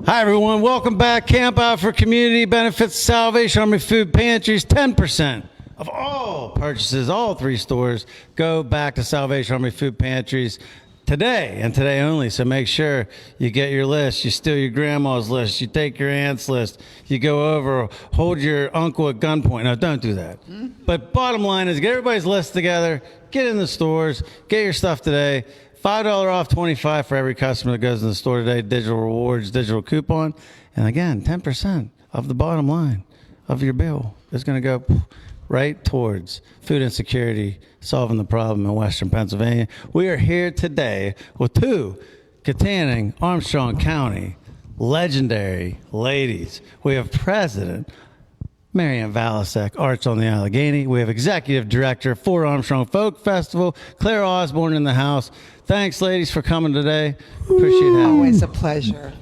Hi, everyone. Welcome back. Camp Out for Community Benefits, Salvation Army Food Pantries. 10% of all purchases, all three stores, go back to Salvation Army Food Pantries today and today only. So make sure you get your list. You steal your grandma's list. You take your aunt's list. You go over, hold your uncle at gunpoint. No, don't do that. But bottom line is get everybody's list together, get in the stores, get your stuff today. $5 off, $25 for every customer that goes in the store today. Digital rewards, digital coupon. And again, 10% of the bottom line of your bill is going to go right towards food insecurity, solving the problem in Western Pennsylvania. We are here today with two Kittanning, Armstrong County legendary ladies. We have President Marianne Valesek, Arts on the Allegheny. We have Executive Director, Fort Armstrong Folk Festival, Claire Osborne in the house. Thanks, ladies, for coming today. Appreciate having you. Always a pleasure.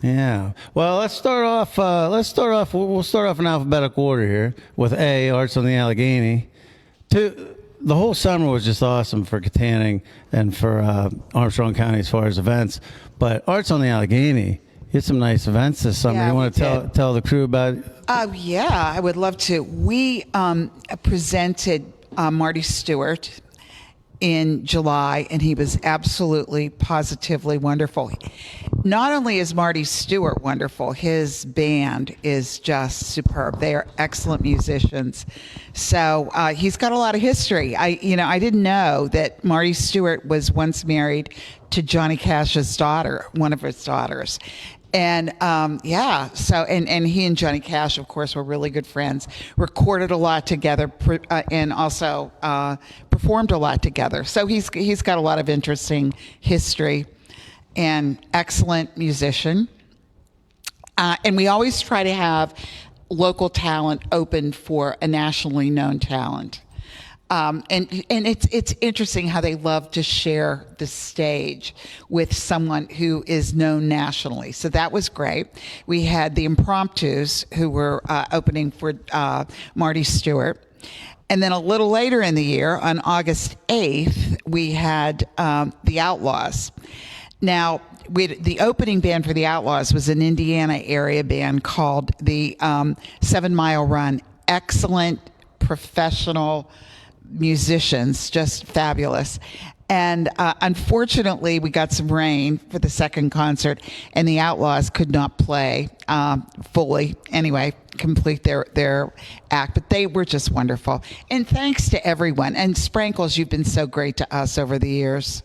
Yeah. Well, let's start off. We'll start off in alphabetical order here with A, Arts on the Allegheny. Two, the whole summer was just awesome for Kittanning and for Armstrong County as far as events. But Arts on the Allegheny, you had some nice events this summer. Yeah, you want to tell the crew about it? Yeah, I would love to. We presented Marty Stewart in July, and he was absolutely, positively wonderful. Not only is Marty Stewart wonderful, his band is just superb. They are excellent musicians. So he's got a lot of history. I didn't know that Marty Stewart was once married to Johnny Cash's daughter, one of his daughters. And so he and Johnny Cash, of course, were really good friends, recorded a lot together, and also performed a lot together. So he's got a lot of interesting history and excellent musician. And we always try to have local talent open for a nationally known talent. And it's interesting how they love to share the stage with someone who is known nationally. So that was great. We had the Impromptus who were opening for Marty Stewart. And then a little later in the year, on August 8th, we had the Outlaws. Now, the opening band for the Outlaws was an Indiana area band called the 7 Mile Run. Excellent, professional musicians, just fabulous. And unfortunately, we got some rain for the second concert, and the Outlaws could not play fully. Anyway, complete their act, but they were just wonderful. And thanks to everyone. And Sprankles, you've been so great to us over the years.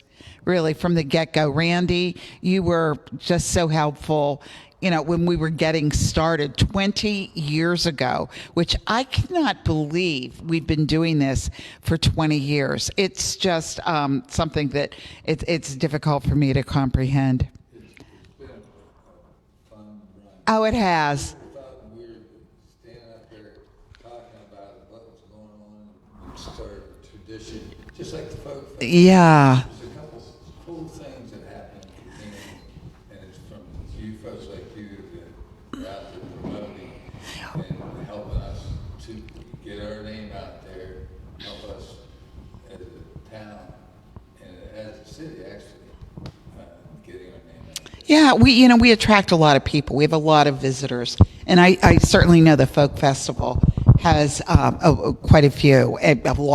Really, from the get-go. Randy, you were just so helpful. When we were getting started 20 years ago, which I cannot believe we've been doing this for 20 years. It's just something that it's difficult for me to comprehend. It's been a fun run. Oh, it has. We thought we were standing up there talking about what was going on. We'd start a tradition, just like the folk festival. Yeah. There's a couple cool things that happen at the beginning, and it's from you folks like you that are out there promoting and helping us to get our name out there, help us as a town and as a city actually getting our name out there. Yeah, we attract a lot of people. We have a lot of visitors, and I certainly know the Folk Festival has quite a few,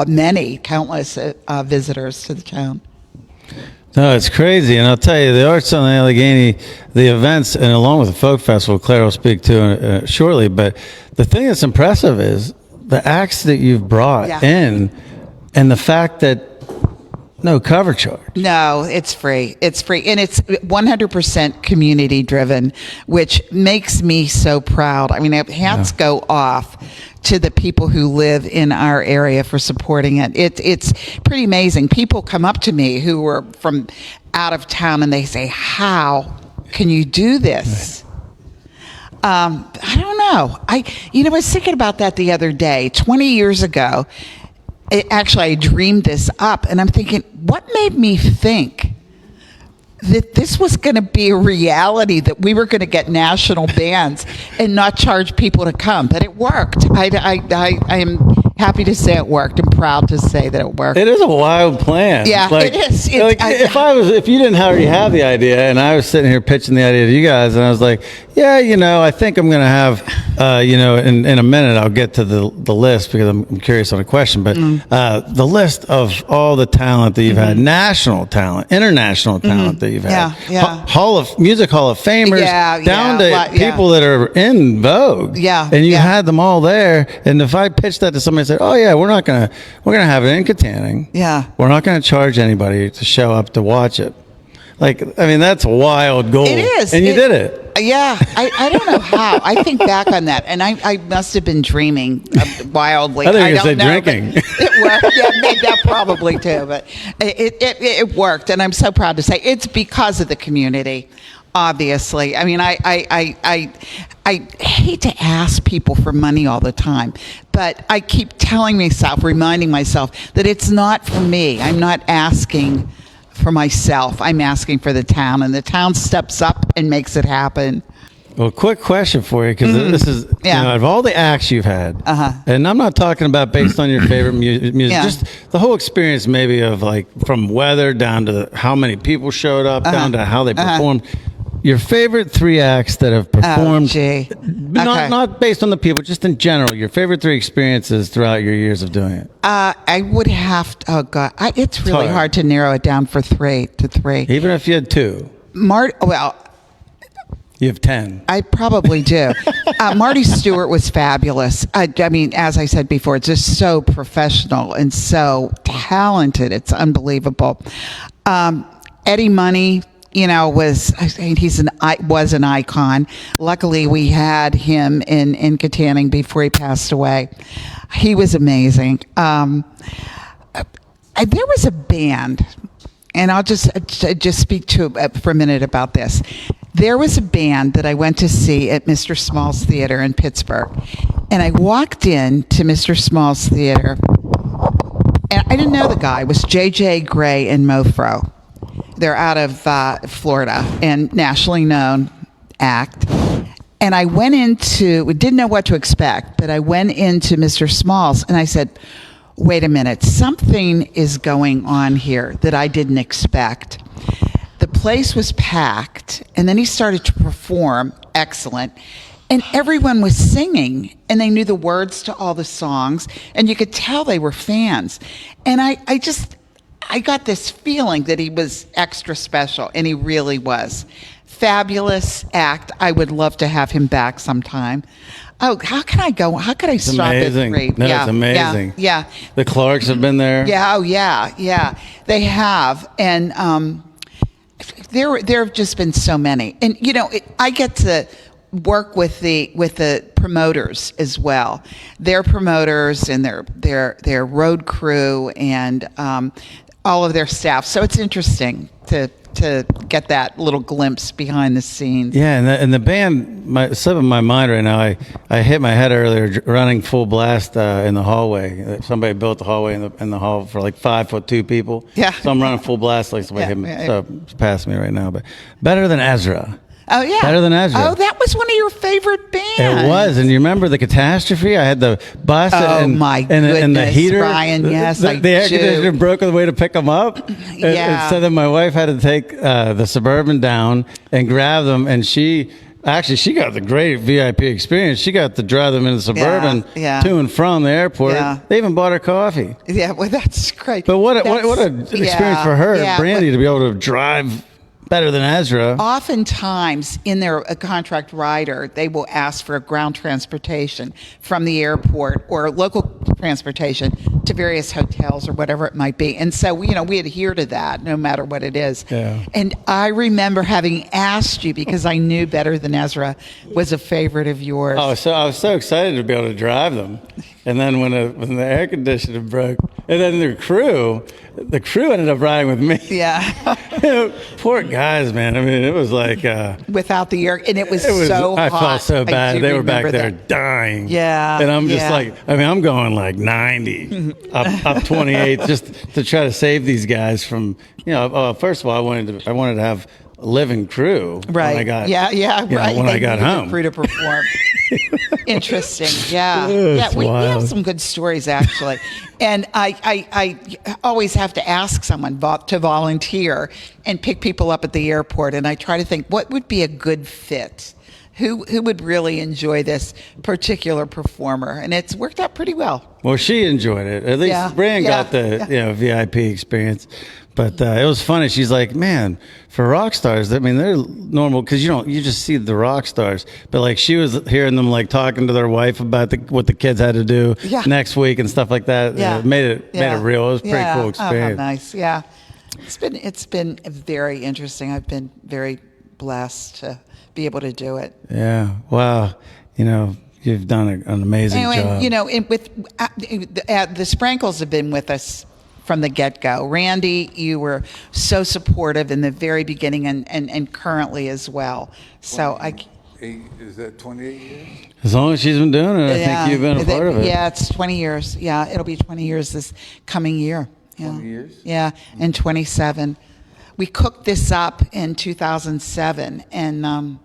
many, countless visitors to the town. No, it's crazy. And I'll tell you, the Arts on the Allegheny, the events, and along with the Folk Festival, Claire will speak to shortly. But the thing that's impressive is the acts that you've brought in, and the fact that no cover charge. No, it's free. It's free. And it's 100% community driven, which makes me so proud. I mean, hats go off to the people who live in our area for supporting it. It's pretty amazing. People come up to me who are from out of town and they say, how can you do this? I don't know. I was thinking about that the other day. 20 years ago, I dreamed this up, and I'm thinking, what made me think that this was going to be a reality, that we were going to get national bands and not charge people to come? But it worked. I am happy to say it worked. I'm proud to say that it worked. It is a wild plan. Yeah, it is. If you didn't already have the idea, and I was sitting here pitching the idea to you guys, and I was like, yeah, I think I'm going to have, in a minute I'll get to the list because I'm curious on a question, but the list of all the talent that you've had, national talent, international talent that you've had, Music Hall of Famers, down to people that are in vogue, and you had them all there. And if I pitched that to somebody, said, "Oh yeah, we're gonna have it in Katanning. We're not gonna charge anybody to show up to watch it." That's a wild goal. It is, and you did it. Yeah, I don't know how. I think back on that, and I must have been dreaming wildly. I think you said drinking. It worked. Yeah, maybe that probably too, but it worked, and I'm so proud to say it's because of the community. Obviously, I mean, I hate to ask people for money all the time, but I keep reminding myself that it's not for me. I'm not asking for myself. I'm asking for the town, and the town steps up and makes it happen. Well, quick question for you, because this is, out of all the acts you've had, and I'm not talking about based on your favorite music, just the whole experience maybe of from weather down to how many people showed up, down to how they performed. Your favorite 3 acts that have performed, not based on the people, just in general, your favorite 3 experiences throughout your years of doing it. I would have to, it's really hard to narrow it down to 3. Even if you had 2. You have 10. I probably do. Marty Stewart was fabulous. I mean, as I said before, it's just so professional and so talented. It's unbelievable. Eddie Money, was an icon. Luckily, we had him in Katanning before he passed away. He was amazing. There was a band, and I'll just speak to for a minute about this. There was a band that I went to see at Mr. Small's Theater in Pittsburgh, and I walked in to Mr. Small's Theater, and I didn't know the guy. It was J.J. Gray and Mofro. They're out of Florida and nationally known act. And I didn't know what to expect, but I went into Mr. Small's and I said, wait a minute, something is going on here that I didn't expect. The place was packed, and then he started to perform, excellent, and everyone was singing, and they knew the words to all the songs, and you could tell they were fans. And I got this feeling that he was extra special, and he really was. Fabulous act. I would love to have him back sometime. Oh, how can I go? How could I stop at 3? No, it's amazing. Yeah. The Clarks have been there. Yeah. Oh, yeah. They have, and there have just been so many. And I get to work with the promoters as well. Their promoters and their road crew and all of their staff. So it's interesting to get that little glimpse behind the scenes. Yeah, and the band, slipping my mind right now. I hit my head earlier running full blast in the hallway. Somebody built the hallway in the hall for 5'2" people. Yeah. So I'm running full blast somebody hit me. So it's past me right now, but better than Ezra. Oh, yeah. Better than Ezra. Oh, that was one of your favorite bands. It was. And you remember the catastrophe? I had the bus and the heater. Ryan, yes, the air conditioner broke on the way to pick them up. Yeah. And so then my wife had to take the Suburban down and grab them. And Actually, she got the great VIP experience. She got to drive them in the Suburban yeah. to and from the airport. Yeah. They even bought her coffee. Yeah, well, that's great. But what an That's- experience for her, yeah, Brandy, to be able to drive better than Ezra. Oftentimes, in their contract rider, they will ask for ground transportation from the airport or local transportation to various hotels or whatever it might be. And so, we adhere to that no matter what it is. Yeah. And I remember having asked you because I knew Better Than Ezra was a favorite of yours. Oh, so I was so excited to be able to drive them. And then when the air conditioner broke, and then the crew ended up riding with me. Yeah. Poor guys, man. I mean, it was like Without the air, and it was so I hot. felt so bad. do They were back remember there that. dying. Yeah, And I'm just yeah. like, I mean, I'm going like 90 up 28 just to try to save these guys from, first of all, I wanted to have a living crew Right. when I got right. when They I got needed the home. crew to perform. Interesting. Yeah. It's We have wild. some good stories actually, and I always have to ask someone to volunteer and pick people up at the airport, and I try to think what would be a good fit. Who would really enjoy this particular performer? And it's worked out pretty well. Well, she enjoyed it. At least Yeah, Brian yeah, got the VIP experience. But it was funny. She's like, man, for rock stars, I mean, they're normal because you just see the rock stars. But like she was hearing them like talking to their wife about what the kids had to do Yeah. next week and stuff like that. Yeah. It made it real. It was a pretty Yeah. cool Oh, how experience. nice. Yeah. It's been very interesting. I've been very blessed to be able to do it. Yeah. Wow. You've done an amazing job. And with the Sprankles have been with us from the get-go. Randy, you were so supportive in the very beginning and currently as well. So Is that 28 years? As long as she's been doing it, I think you've been a part of it. Yeah, it's 20 years. Yeah, it'll be 20 years this coming year. Yeah. 20 years? Yeah, and 27. We cooked this up in 2007, and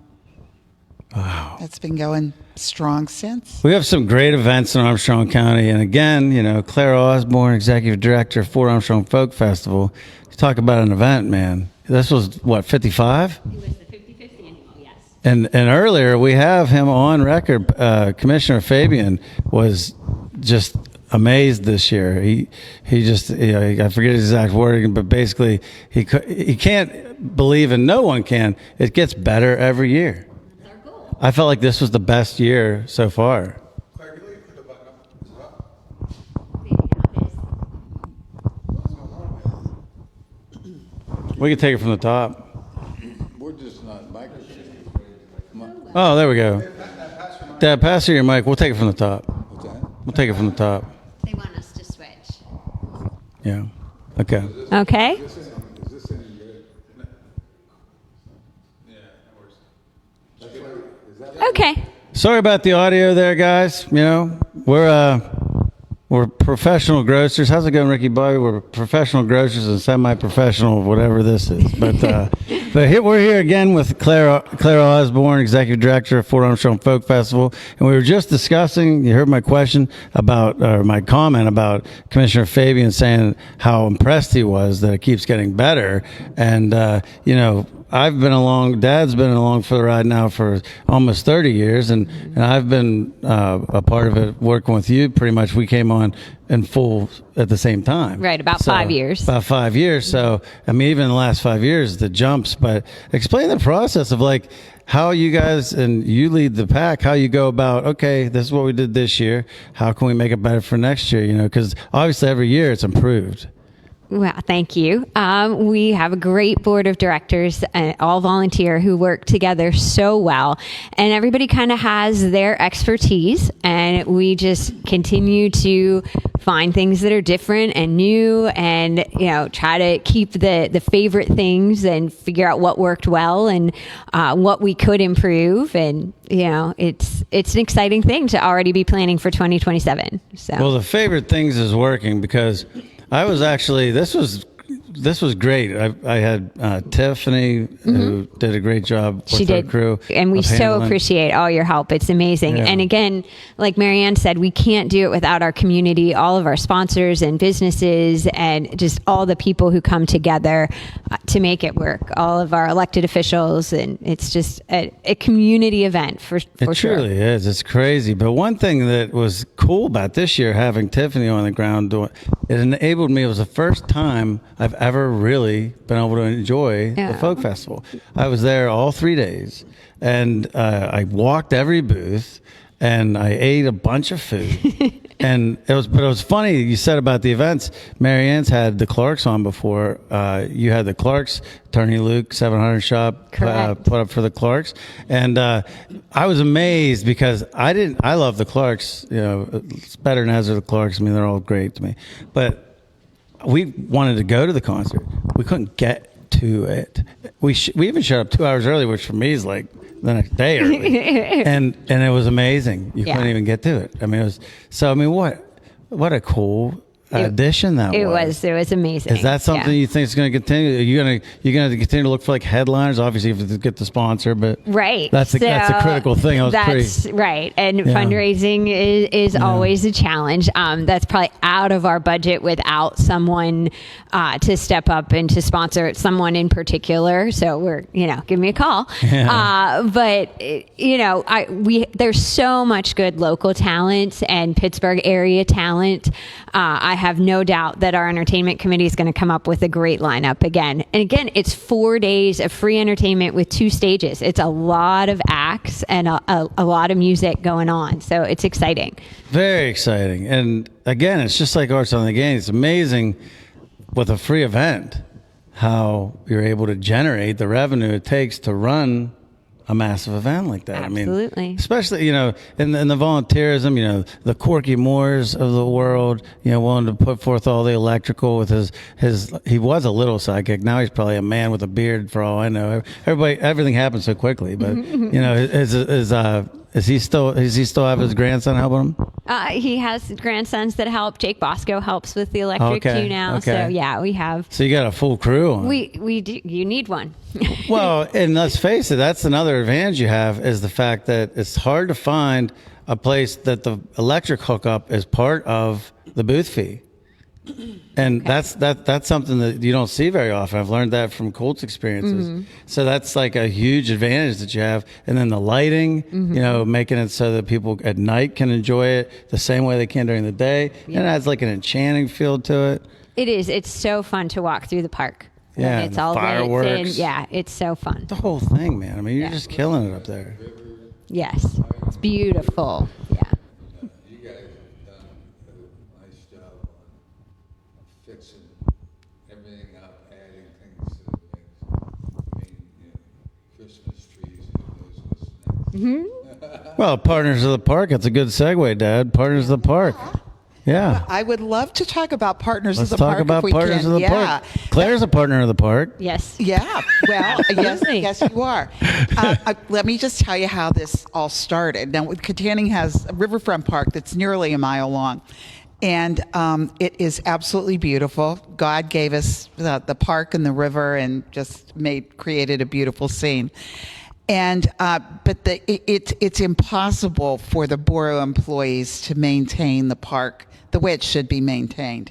Wow. it's been going strong since. We have some great events in Armstrong County. And again, Claire Osborne, Executive Director of Fort Armstrong Folk Festival. You talk about an event, man. This was, what, 55? It was the 50-50 annual, yes. And earlier, we have him on record. Commissioner Fabian was just amazed this year. He just, I forget his exact wording, but basically, he can't believe, and no one can, it gets better every year. That's our goal. I felt like this was the best year so far. Claire, you put the button up as well. Maybe not this. We can take it from the top. We're just not microphones. Oh, there we go. Dad, pass her your mic. We'll take it from the top. What's that? We'll take it from the top. They want us to switch. Yeah. Okay. Okay. Is this any good? Okay. Sorry about the audio there, guys. We're professional grocers. How's it going, Ricky Bobby? We're professional grocers and semi-professional, whatever this is. But we're here again with Claire Osborne, Executive Director of Fort Armstrong Folk Festival, and we were just discussing. You heard my question my comment about Commissioner Fabian saying how impressed he was that it keeps getting better, and I've been along. Dad's been along for the ride now for almost 30 years, and I've been a part of it working with you. Pretty much, we came on in full at the same time. Right, about 5 years. About 5 years. So, I mean, even in the last 5 years, the jumps. But explain the process of like how you guys, and you lead the pack, how you go about, okay, this is what we did this year. How can we make it better for next year? Because obviously every year it's improved. Well, thank you. We have a great board of directors, all volunteer, who work together so well. And everybody kind of has their expertise. And we just continue to find things that are different and new and, try to keep the favorite things and figure out what worked well and what we could improve. And, it's an exciting thing to already be planning for 2027. So. Well, the favorite things is working because I was actually, this was this was great. I had Tiffany who did a great job with She her did. crew. And we of so handling. appreciate all your help. It's amazing. Yeah. And again, like Marianne said, we can't do it without our community, all of our sponsors and businesses, and just all the people who come together to make it work. All of our elected officials. And it's just a community event for It sure. truly is. It's crazy. But one thing that was cool about this year, having Tiffany on the ground doing it, enabled me. It was the first time I've ever really been able to enjoy the folk festival. I was there all 3 days, and I walked every booth, and I ate a bunch of food. And it was funny you said about the events. Marianne's had the Clarks on before. You had the Clarks, Attorney Luke 700 shop Correct. put up for the Clarks, and I was amazed because I love the Clarks. You know, it's better than as are the Clarks. I mean, they're all great to me, but we wanted to go to the concert. We couldn't get to it. We even showed up 2 hours early, which for me is like the next day early, and it was amazing. You couldn't even get to it. I mean, it was so. I mean, what a cool addition that was. It was amazing. Is that something you think is going to continue? You're going to continue to look for like headliners? Obviously, you have to get the sponsor, but Right. That's a critical thing. That's right. And fundraising is always a challenge. That's probably out of our budget without someone to step up and to sponsor someone in particular. So we're, give me a call. Yeah. But there's so much good local talent and Pittsburgh area talent. I have no doubt that our entertainment committee is going to come up with a great lineup again. And again, it's 4 days of free entertainment with 2 stages. It's a lot of acts and a lot of music going on. So it's exciting. Very exciting. And again, it's just like Arts on the Game. It's amazing with a free event how you're able to generate the revenue it takes to run a massive event like that. Absolutely. I mean, especially, in the volunteerism, the Corky Moores of the world, willing to put forth all the electrical with he was a little sidekick. Now he's probably a man with a beard for all I know. Everything happens so quickly, but, does he still have his grandson helping him? He has grandsons that help. Jake Bosco helps with the electric too now. Okay. So yeah, we have. So you got a full crew on. We do. You need one. Well, and let's face it, that's another advantage you have is the fact that it's hard to find a place that the electric hookup is part of the booth fee. And that's something that you don't see very often. I've learned that from Colt's experiences. Mm-hmm. So that's like a huge advantage that you have. And then the lighting, making it so that people at night can enjoy it the same way they can during the day. Yeah. And it adds like an enchanting feel to it. It is. It's so fun to walk through the park. Yeah, it's all fireworks. lit and yeah, it's so fun. The whole thing, man. I mean, you're just killing it up there. Yes, it's beautiful. Yeah. You guys have done a nice job on fixing everything up, adding things to the mix. I mean, Christmas trees and those what's next. Well, Partners of the Park. That's a good segue, Dad. Partners of the Park. Yeah. I would love to talk about Partners Let's of the talk Park. about if we Partners can. of the Park. Claire's a partner of the park. Yes. Yeah, well, yes, you are. Let me just tell you how this all started. Now, Katanning has a riverfront park that's nearly a mile long, and it is absolutely beautiful. God gave us the park and the river, and just created a beautiful scene. And but it's impossible for the borough employees to maintain the park the way it should be maintained.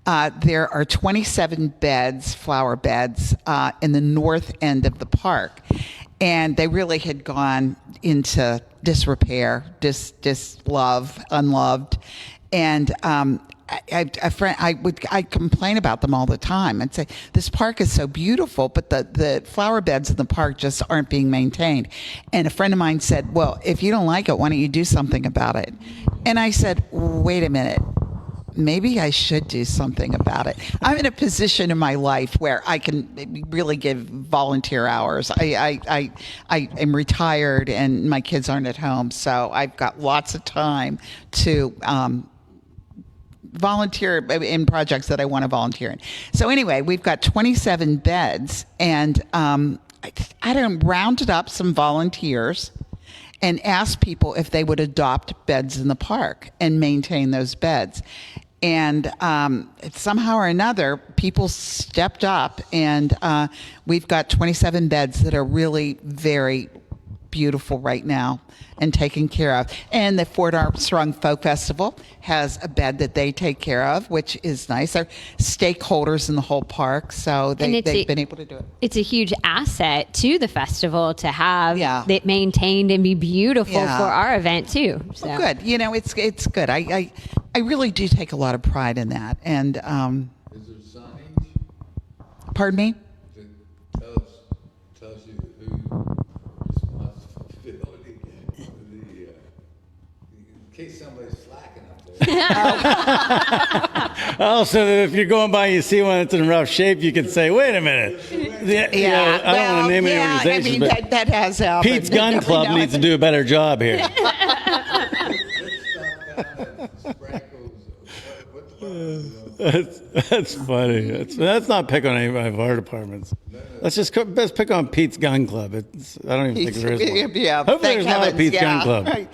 There are 27 flower beds, in the north end of the park. And they really had gone into disrepair, unloved. And I complain about them all the time. I'd say, this park is so beautiful, but the flower beds in the park just aren't being maintained. And a friend of mine said, well, if you don't like it, why don't you do something about it? And I said, wait a minute. Maybe I should do something about it. I'm in a position in my life where I can really give volunteer hours. I am retired and my kids aren't at home, so I've got lots of time to volunteer in projects that I want to volunteer in. So anyway, we've got 27 beds, and I rounded up some volunteers and asked people if they would adopt beds in the park and maintain those beds. And somehow or another, people stepped up, and we've got 27 beds that are really very beautiful right now and taken care of. And the Fort Armstrong Folk Festival has a bed that they take care of, which is nice. They're stakeholders in the whole park, so they've been able to do it. It's a huge asset to the festival to have Yeah. it maintained and be beautiful Yeah. for our event too. So. Well, good. You know, it's good. I really do take a lot of pride in that. And Is there signage pardon me? that tells you who responsibility for the, in case somebody's slacking up there? Oh, so that if you're going by and you see one that's in rough shape, you can say, wait a minute. Yeah, I don't want to name any organizations, I mean, but that has happened. Pete's Gun Every Club now needs to and do a better job here. Let's stop down at Sprinkles. What the fuck? That's funny. That's not pick on any of our departments. Let's pick on Pete's Gun Club. I don't even think there is one. Yeah, Hopefully thank there's not a heavens, Pete's yeah, Gun Club. Right.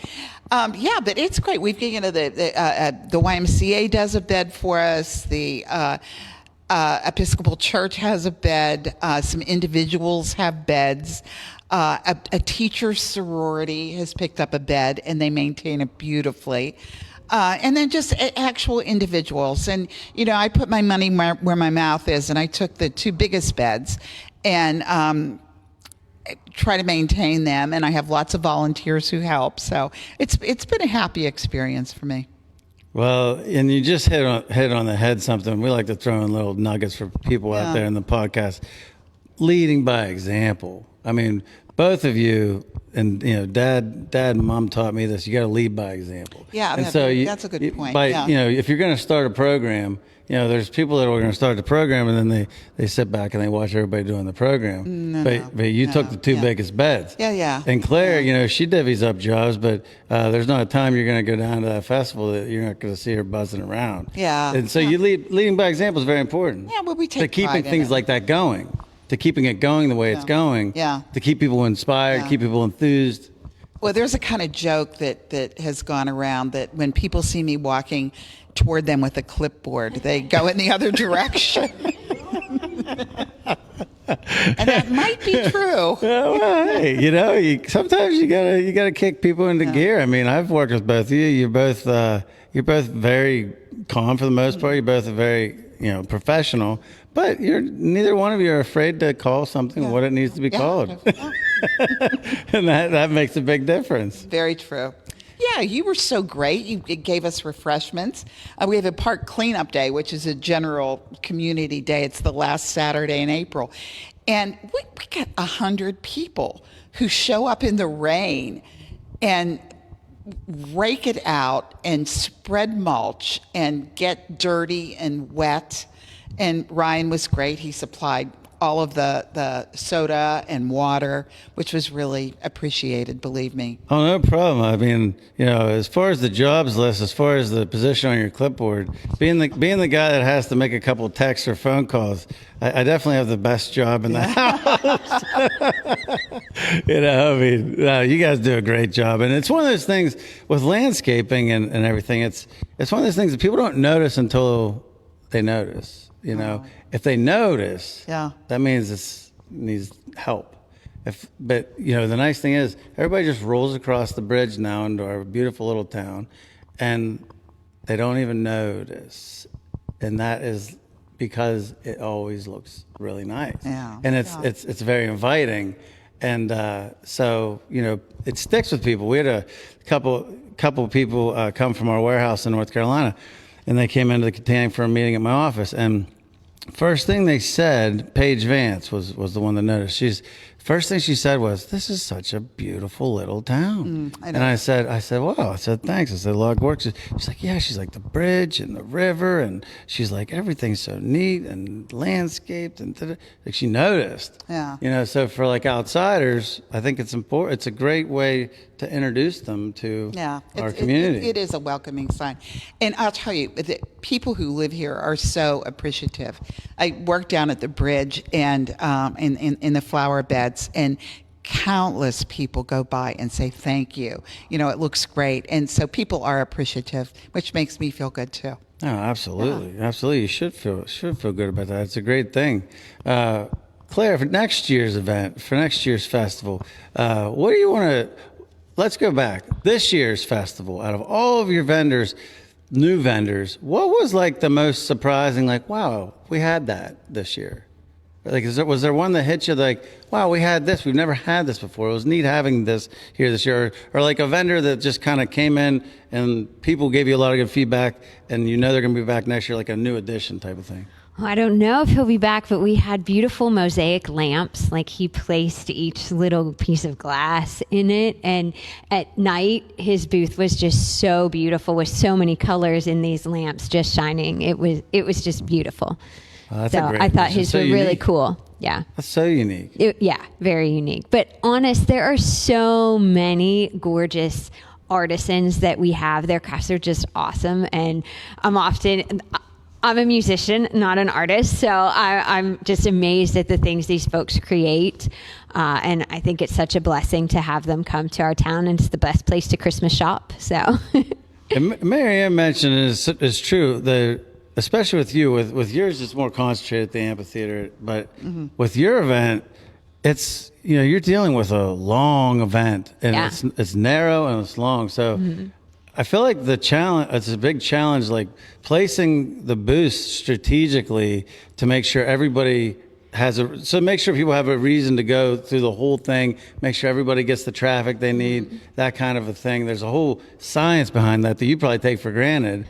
Yeah, but it's great. We've given the YMCA does a bed for us. The Episcopal Church has a bed. Some individuals have beds. A teacher sorority has picked up a bed, and they maintain it beautifully. And then just actual individuals. And, you know, I put my money where my mouth is, and I took the two biggest beds and try to maintain them. And I have lots of volunteers who help. So it's been a happy experience for me. Well, and you just hit on the head something. We like to throw in little nuggets for people out there in the podcast. Leading by example. I mean, both of you, and you know, Dad and Mom taught me this. You got to lead by example. Yeah, and that's a good point. Yeah. You know, if you're going to start a program, you know, there's people that are going to start the program, and then they sit back and they watch everybody doing the program. But you took the two biggest beds. Yeah. And Claire, you know, she divvies up jobs, but there's not a time you're going to go down to that festival that you're not going to see her buzzing around. Yeah. And so leading by example is very important. Yeah, well, we take to keeping pride in things it. like that going. To keeping it going the way it's going. Yeah. To keep people inspired, keep people enthused. Well, there's a kind of joke that has gone around that when people see me walking toward them with a clipboard, they go in the other direction. And that might be true. Well, hey, you know, sometimes you gotta kick people into gear. I mean, I've worked with both of you. You're both very calm for the most part. You're both very professional, but neither one of you are afraid to call something what it needs to be called, and that makes a big difference. Very true. Yeah, you were so great. You gave us refreshments. We have a park cleanup day, which is a general community day. It's the last Saturday in April. And we got 100 people who show up in the rain and rake it out and spread mulch and get dirty and wet. And Ryan was great. He supplied all of the soda and water, which was really appreciated, believe me. Oh, no problem. I mean, as far as the jobs list, as far as the position on your clipboard, being the guy that has to make a couple of texts or phone calls, I definitely have the best job in the house. I mean, you guys do a great job. And it's one of those things with landscaping and everything. It's one of those things that people don't notice until they notice. If they notice, that means it needs help. But the nice thing is everybody just rolls across the bridge now into our beautiful little town, and they don't even notice. And that is because it always looks really nice. Yeah. And it's very inviting, and so it sticks with people. We had a couple people come from our warehouse in North Carolina, and they came into the Catania for a meeting at my office, and first thing they said, Paige Vance was the one that noticed. First thing she said was, "This is such a beautiful little town." I know. And I said, "Well," I said, "Thanks." I said, "A lot of work." She's like, "Yeah." She's like, "The bridge and the river," and she's like, "Everything's so neat and landscaped," and like she noticed. Yeah. So for like outsiders, I think it's important. It's a great way to introduce them to our community. It is a welcoming sign. And I'll tell you, the people who live here are so appreciative. I work down at the bridge and in the flower beds, and countless people go by and say thank you. It looks great. And so people are appreciative, which makes me feel good too. Oh, absolutely, absolutely. You should feel good about that. It's a great thing. Claire, for next year's event, for next year's festival, what do you want to? Let's go back. This year's festival, out of all of your vendors, new vendors, what was like the most surprising? Like, wow, we had that this year. Like, was there one that hit you like, wow, we had this, we've never had this before. It was neat having this here this year. Or like a vendor that just kind of came in and people gave you a lot of good feedback and you know they're going to be back next year, like a new addition type of thing. Well, I don't know if he'll be back, but we had beautiful mosaic lamps. Like he placed each little piece of glass in it. And at night, his booth was just so beautiful with so many colors in these lamps just shining. It was just beautiful. That's So I thought his were really cool. Yeah. That's so unique. Yeah, very unique. But honest, there are so many gorgeous artisans that we have. Their crafts are just awesome. And I'm a musician, not an artist, so I'm just amazed at the things these folks create. And I think it's such a blessing to have them come to our town, and it's the best place to Christmas shop. So, And Mary Ann mentioned is true. Especially with you, with yours, it's more concentrated at the amphitheater. But with your event, it's you're dealing with a long event, and Yeah. it's narrow and it's long. So I feel like the challenge, it's a big challenge, like placing the booths strategically to make sure everybody make sure people have a reason to go through the whole thing, make sure everybody gets the traffic they need, that kind of a thing. There's a whole science behind that you probably take for granted.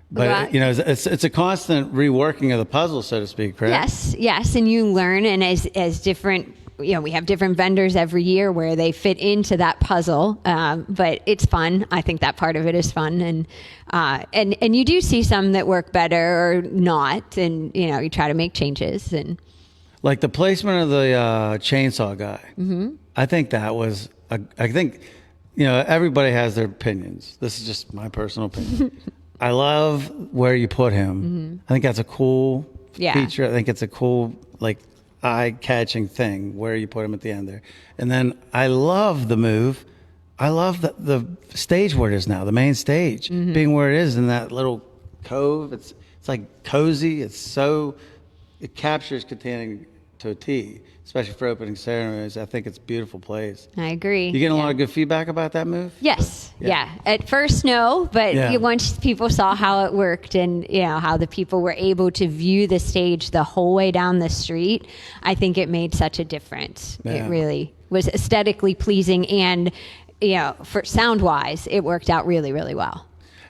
But Right. it's a constant reworking of the puzzle, so to speak, correct? yes, and you learn, and as different, we have different vendors every year where they fit into that puzzle. But it's fun. I think that part of it is fun, and you do see some that work better or not, and you try to make changes. And Like the placement of the chainsaw guy. I think that was. I think everybody has their opinions. This is just my personal opinion. I love where you put him. I think that's a cool feature. I think it's a cool, like, eye-catching thing where you put him at the end there. And then I love the move. I love the stage where it is now, the main stage, being where it is in that little cove. It's like cozy. It captures Katanning to a T, especially for opening ceremonies. I think it's a beautiful place. I agree. You getting a lot of good feedback about that move? Yes. Yeah. At first, no, but once people saw how it worked and how the people were able to view the stage the whole way down the street, I think it made such a difference. Yeah. It really was aesthetically pleasing, and for sound wise, it worked out really, really well.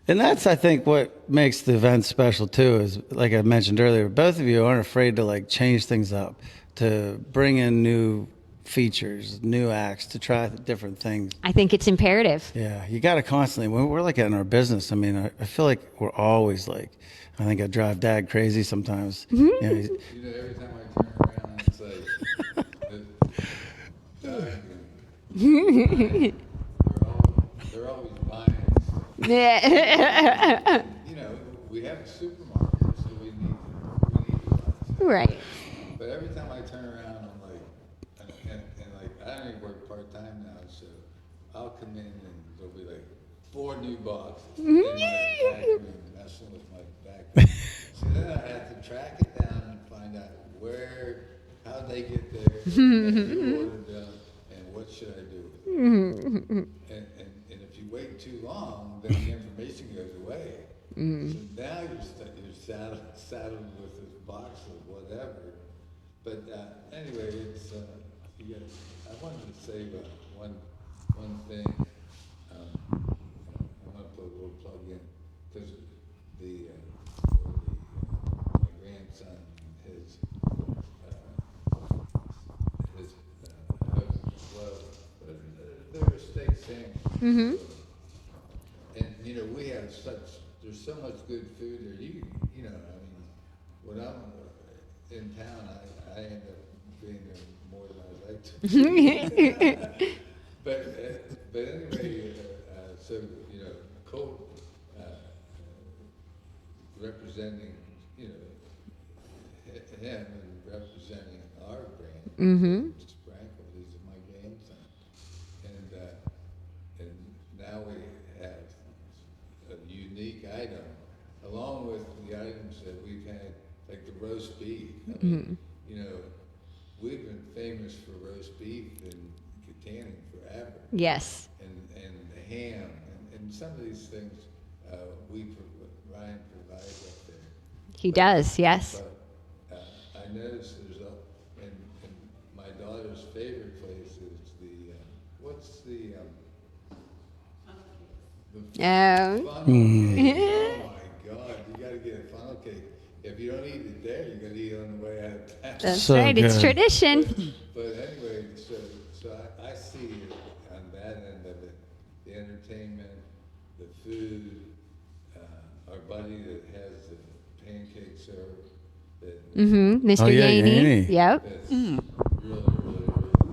And that's, I think, what makes the event special too. Is like I mentioned earlier, both of you aren't afraid to like change things up, to bring in new features, new acts, to try different things. I think it's imperative. Yeah, you got to constantly. When we're like in our business, I mean, I feel like we're always like. I think I drive Dad crazy sometimes. Every time I turn around, it's like they're always buying stuff. Yeah. We have a supermarket, so we need to buy stuff. Right. But every time I turn around, I'm like, and like, I don't even work part-time now, so I'll come in and there'll be like 4 new boxes in my back room, messing with my back room. So then I have to track it down and find out how they get there, who ordered them, and what should I do with them. And if you wait too long, then the information goes away. So now you're saddled with this box of whatever. But anyway, it's I wanted to say one thing. I want to put a little plug in because my grandson, his they're a state singer. And we have there's so much good food there. I mean, when I'm in town, I end up being there more than I'd like to. But anyway, so Cole representing him and representing our brand. Sprankle, these are my grandson, and now we have a unique item. A along with the items that we've had, like the roast beef. I mean, you know, we've been famous for roast beef in Katanning forever. Yes. And the ham, and some of these things, Ryan provides up there. He does, yes. But I noticed there's in my daughter's favorite place is what's the funnel cake. Oh my God, you gotta get a funnel cake. If you don't eat it there, you're gonna eat it on the way out of town. That's So right. It's good. tradition. But anyway, so I see it on that end of it, the entertainment, the food, our buddy that has the pancake syrup, Mr. Oh, yeah, Yaney. Yaney. Yep. that's really, really, really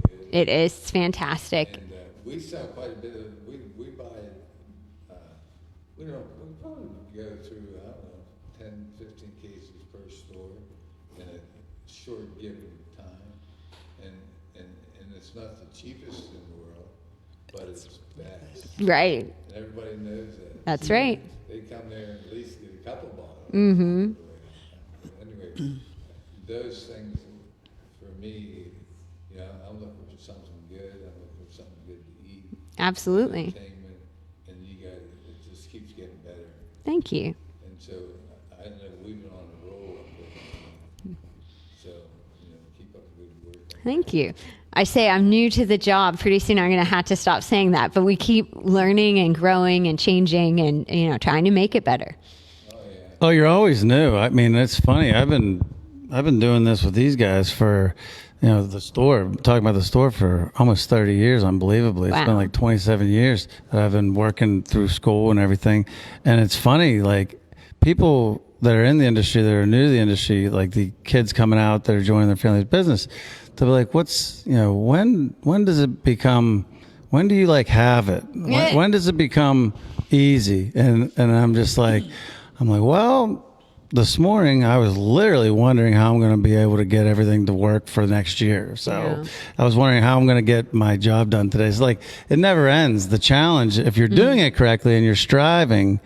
good. It is fantastic. And we sell quite a bit of, we buy, we probably go through, I don't know, 10, 15 cases per store in a short given time. And it's not the cheapest in the world, but it's best. Right. And everybody knows that. That's right. They come there and at least get a couple bottles. Mm-hmm. Anyway, those things, for me, you know, I'm looking for something good. I'm looking for something good to eat. Absolutely. Entertainment, and it just keeps getting better. Thank you. And so, I know we've been on a roll up there. So, you know, keep up the good work. Thank you. I say I'm new to the job. Pretty soon I'm going to have to stop saying that, but we keep learning and growing and changing and, you know, trying to make it better. Oh, you're always new. I mean, it's funny. I've been doing this with these guys for, you know, the store. Talking about the store for almost 30 years. Unbelievably, it's been Wow. like 27 years that I've been working through school and everything. And it's funny, like people that are in the industry, that are new to the industry, like the kids coming out that are joining their family's business, they'll be like, "What's, you know, when does it become? When do you like have it? When does it become easy?" And I'm just like. I'm like, well, this morning I was literally wondering how I'm going to be able to get everything to work for next year. So Yeah. I was wondering how I'm going to get my job done today. It's like, it never ends. The challenge, if you're doing it correctly and you're striving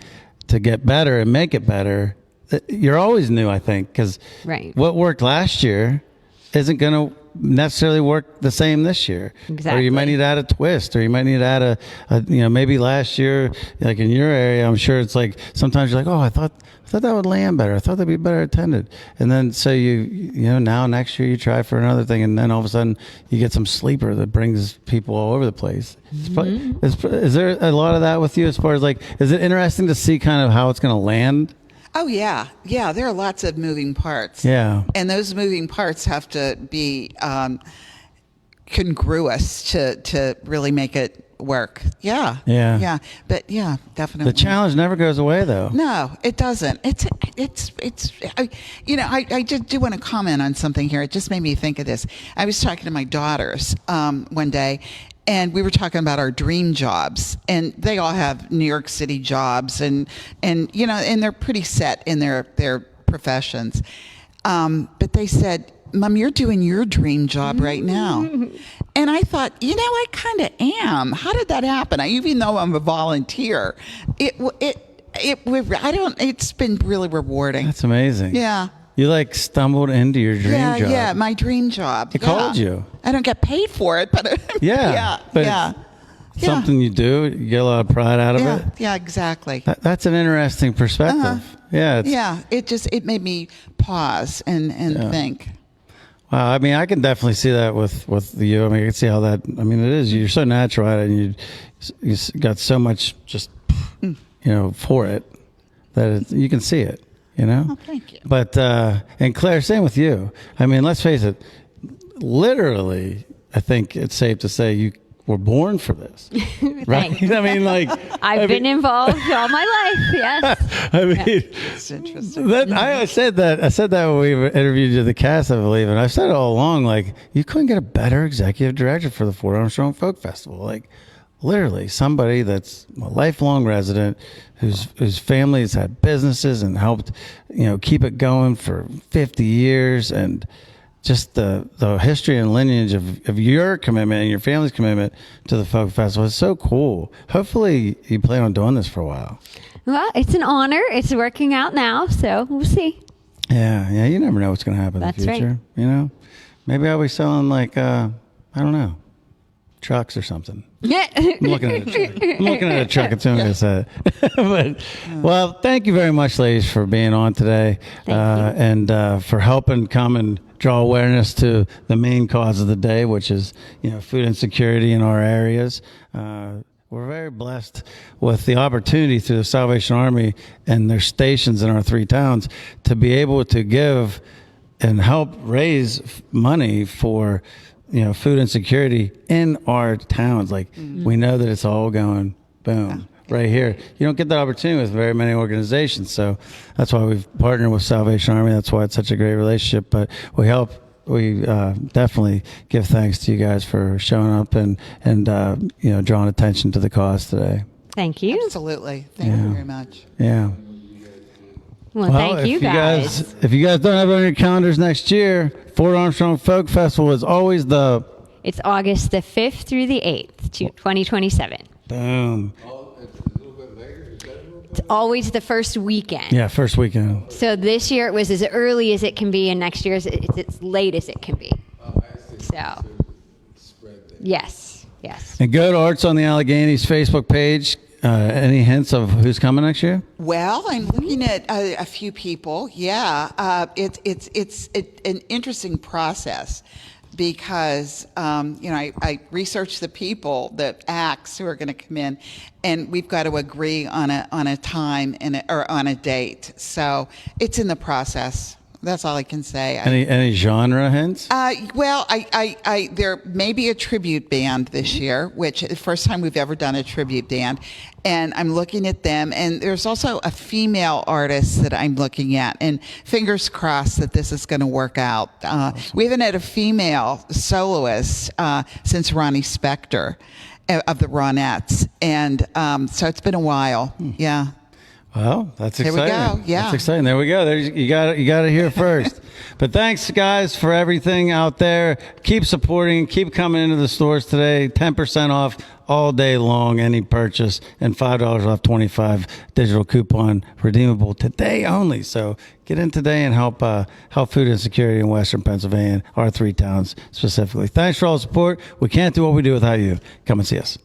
to get better and make it better, you're always new, I think, because Right. what worked last year isn't going to necessarily work the same this year. Or you might Exactly. need to add a twist, or you might need to add a you know, maybe last year, like in your area, I'm sure it's like sometimes you're like, oh, I thought that would land better. I thought they'd be better attended. And then so you know, now next year you try for another thing, and then all of a sudden you get some sleeper that brings people all over the place. Is there a lot of that with you as far as like, is it interesting to see kind of how it's going to land? Oh, yeah. Yeah, there are lots of moving parts. Yeah. And those moving parts have to be congruous to really make it work. Yeah. Yeah. Yeah. But yeah, definitely. The challenge never goes away, though. No, it doesn't. I just do want to comment on something here. It just made me think of this. I was talking to my daughters one day, and we were talking about our dream jobs, and they all have New York City jobs, and you know, and they're pretty set in their professions. But they said, "Mom, you're doing your dream job right now." And I thought, you know, I kind of am. How did that happen? Even though I'm a volunteer, it's been really rewarding. That's amazing. Yeah. You like stumbled into your dream job. Yeah, my dream job. It called you. I don't get paid for it, but Yeah, but yeah. Something you do, you get a lot of pride out of it. Yeah, exactly. That's an interesting perspective. Yeah. Yeah, it made me pause and think. Wow. I mean, I can definitely see that with you. I mean, I can see how that. I mean, it is. You're so natural at it, and you got so much just, you know, for it that you can see it. You know. Oh, thank you. But and Claire, same with you. I mean, let's face it. Literally, I think it's safe to say you were born for this, right? Thanks. I mean, like I've been involved all my life. Yes. I mean, It's interesting. I said that when we interviewed you, the cast, I believe, and I've said it all along. Like, you couldn't get a better executive director for the Fort Armstrong Folk Festival. Like, literally, somebody that's a lifelong resident, whose family has had businesses and helped, you know, keep it going for 50 years, and just the history and lineage of your commitment and your family's commitment to the folk festival is so cool. Hopefully, you plan on doing this for a while. Well, it's an honor. It's working out now, so we'll see. Yeah, yeah. You never know what's going to happen That's in the future. right. You know, maybe I'll be selling like I don't know, trucks or something. I'm looking at a truck. I'm looking at a truck as soon as I said it. But, well, thank you very much, ladies, for being on today and for helping come and draw awareness to the main cause of the day, which is, you know, food insecurity in our areas. We're very blessed with the opportunity through the Salvation Army and their stations in our 3 towns to be able to give and help raise money for, you know, food insecurity in our towns. Like we know that it's all going boom right here. You don't get that opportunity with very many organizations. So that's why we've partnered with Salvation Army. That's why it's such a great relationship. But we definitely give thanks to you guys for showing up and you know, drawing attention to the cause today. Thank you. Absolutely. Thank you very much. Yeah. Well, thank you guys. If you guys don't have it on your calendars next year, Fort Armstrong Folk Festival is always It's August the 5th through the 8th, 2027. boom. It's a little bit later, is that a little bit? It's always the first weekend. Yeah, first weekend. So this year it was as early as it can be, and next year it's as late as it can be. Oh, I see. So, Spread there. yes. And go to Arts on the Alleghenies Facebook page. Any hints of who's coming next year? Well, I'm looking at a few people. Yeah, it's an interesting process because you know, I research the people, the acts who are going to come in, and we've got to agree on a time or on a date. So it's in the process. That's all I can say. Any genre hints? Well, I there may be a tribute band this year, which is the first time we've ever done a tribute band, and I'm looking at them. And there's also a female artist that I'm looking at, and fingers crossed that this is going to work out. We haven't had a female soloist since Ronnie Spector of the Ronettes, and so it's been a while. Yeah. Well, that's There we exciting. go. Yeah. That's exciting. There we go. You got to hear it first. But thanks, guys, for everything out there. Keep supporting. Keep coming into the stores today. 10% off all day long, any purchase, and $5 off 25 digital coupon redeemable today only. So get in today and help food insecurity in Western Pennsylvania, our 3 towns specifically. Thanks for all the support. We can't do what we do without you. Come and see us.